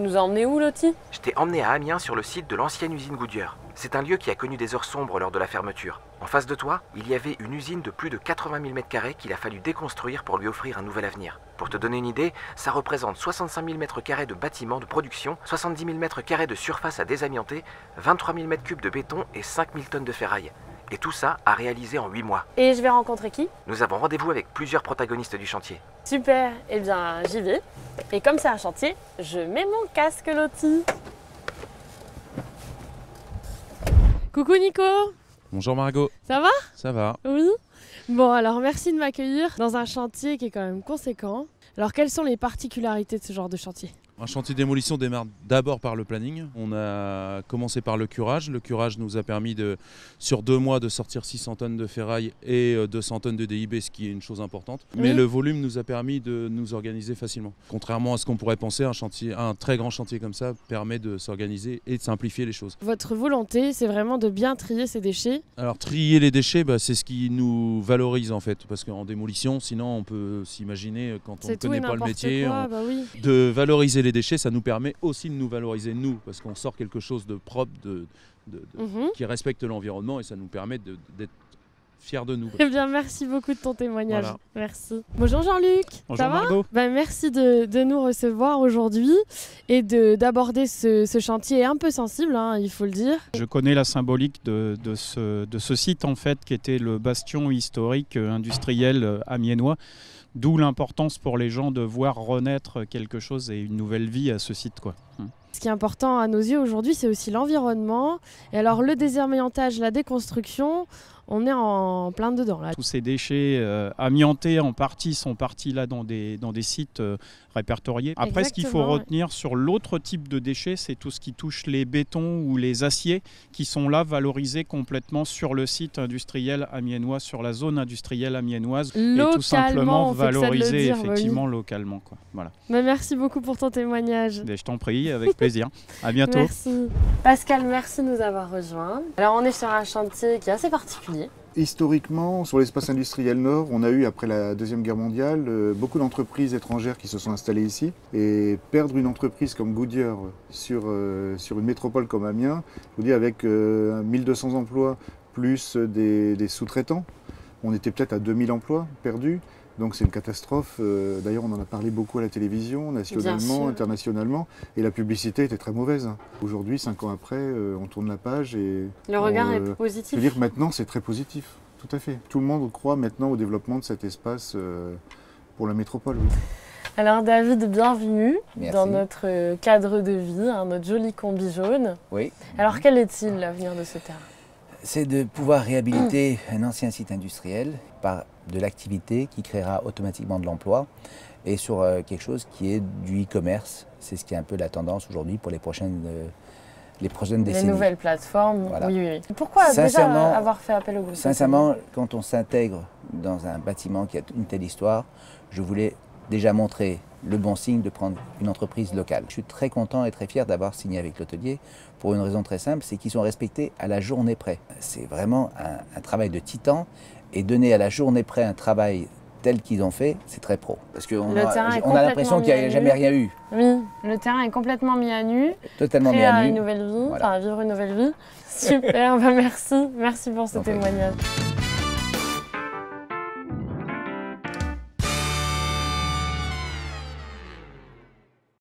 nous as emmenés où, Loti? Je t'ai emmené à Amiens sur le site de l'ancienne usine Goodyear. C'est un lieu qui a connu des heures sombres lors de la fermeture. En face de toi, il y avait une usine de plus de 80 000 m² qu'il a fallu déconstruire pour lui offrir un nouvel avenir. Pour te donner une idée, ça représente 65 000 m² de bâtiments de production, 70 000 m² de surface à désamianter, 23 000 m³ de béton et 5 000 tonnes de ferraille. Et tout ça à réaliser en 8 mois. Et je vais rencontrer qui? Nous avons rendez-vous avec plusieurs protagonistes du chantier. Super, eh bien j'y vais. Et comme c'est un chantier, je mets mon casque, Loti. Coucou Nico. Bonjour Margot. Ça va? Ça va. Oui. Bon alors merci de m'accueillir dans un chantier qui est quand même conséquent. Alors quelles sont les particularités de ce genre de chantier? Un chantier de démolition démarre d'abord par le planning. On a commencé par le curage. Le curage nous a permis sur 2 mois de sortir 600 tonnes de ferraille et 200 tonnes de DIB, ce qui est une chose importante. Oui. Mais le volume nous a permis de nous organiser facilement. Contrairement à ce qu'on pourrait penser, un très grand chantier comme ça permet de s'organiser et de simplifier les choses. Votre volonté, c'est vraiment de bien trier ces déchets. Alors trier les déchets, c'est ce qui nous valorise en fait. Parce qu'en démolition, sinon on peut s'imaginer, quand on ne connaît pas le métier, oui. de valoriser les déchets, ça nous permet aussi de nous valoriser nous, parce qu'on sort quelque chose de propre, qui respecte l'environnement, et ça nous permet d'être fiers de nous. Eh bien, merci beaucoup de ton témoignage. Voilà. Merci. Bonjour Jean-Luc. Bonjour Ça va? Margot. Merci de nous recevoir aujourd'hui et d'aborder ce chantier un peu sensible, il faut le dire. Je connais la symbolique de ce site en fait, qui était le bastion historique industriel amiénois. D'où l'importance pour les gens de voir renaître quelque chose et une nouvelle vie à ce site, quoi. Ce qui est important à nos yeux aujourd'hui, c'est aussi l'environnement. Et alors le désamiantage, la déconstruction, on est en plein dedans là. Tous ces déchets amiantés en partie sont partis là dans des sites répertoriés. Après, ce qu'il faut retenir sur l'autre type de déchets, c'est tout ce qui touche les bétons ou les aciers qui sont là valorisés complètement sur le site industriel amiénois, sur la zone industrielle amiénoise, et tout simplement valorisés effectivement localement, quoi. Voilà. Merci beaucoup pour ton témoignage. Je t'en prie, avec plaisir. À bientôt. Merci. Pascal, merci de nous avoir rejoints. Alors on est sur un chantier qui est assez particulier. Historiquement, sur l'espace industriel nord, on a eu, après la Deuxième Guerre mondiale, beaucoup d'entreprises étrangères qui se sont installées ici. Et perdre une entreprise comme Goodyear sur une métropole comme Amiens, je vous dis avec 1200 emplois plus des sous-traitants, on était peut-être à 2000 emplois perdus. Donc c'est une catastrophe. D'ailleurs, on en a parlé beaucoup à la télévision, nationalement, internationalement. Et la publicité était très mauvaise. Aujourd'hui, 5 ans après, on tourne la page et... Le regard est positif. Je veux dire, maintenant, c'est très positif. Tout à fait. Tout le monde croit maintenant au développement de cet espace pour la métropole. Oui. Alors David, bienvenue. Merci. Dans notre cadre de vie, notre joli combi jaune. Oui. Alors quel est-il l'avenir de ce terrain? C'est de pouvoir réhabiliter un ancien site industriel par de l'activité qui créera automatiquement de l'emploi et sur quelque chose qui est du e-commerce. C'est ce qui est un peu la tendance aujourd'hui pour les prochaines décennies. Les nouvelles plateformes, voilà. Oui. Pourquoi déjà avoir fait appel au groupe? Sincèrement, quand on s'intègre dans un bâtiment qui a une telle histoire, je voulais déjà montrer le bon signe de prendre une entreprise locale. Je suis très content et très fier d'avoir signé avec l'hôtelier pour une raison très simple, c'est qu'ils sont respectés à la journée près. C'est vraiment un travail de titan, et donner à la journée près un travail tel qu'ils ont fait, c'est très pro. Parce qu'on a l'impression qu'il n'y a jamais rien eu. Oui, le terrain est complètement mis à nu. Totalement mis à nu. Une nouvelle vie, voilà. Enfin à vivre une nouvelle vie. Super, merci pour ce témoignage.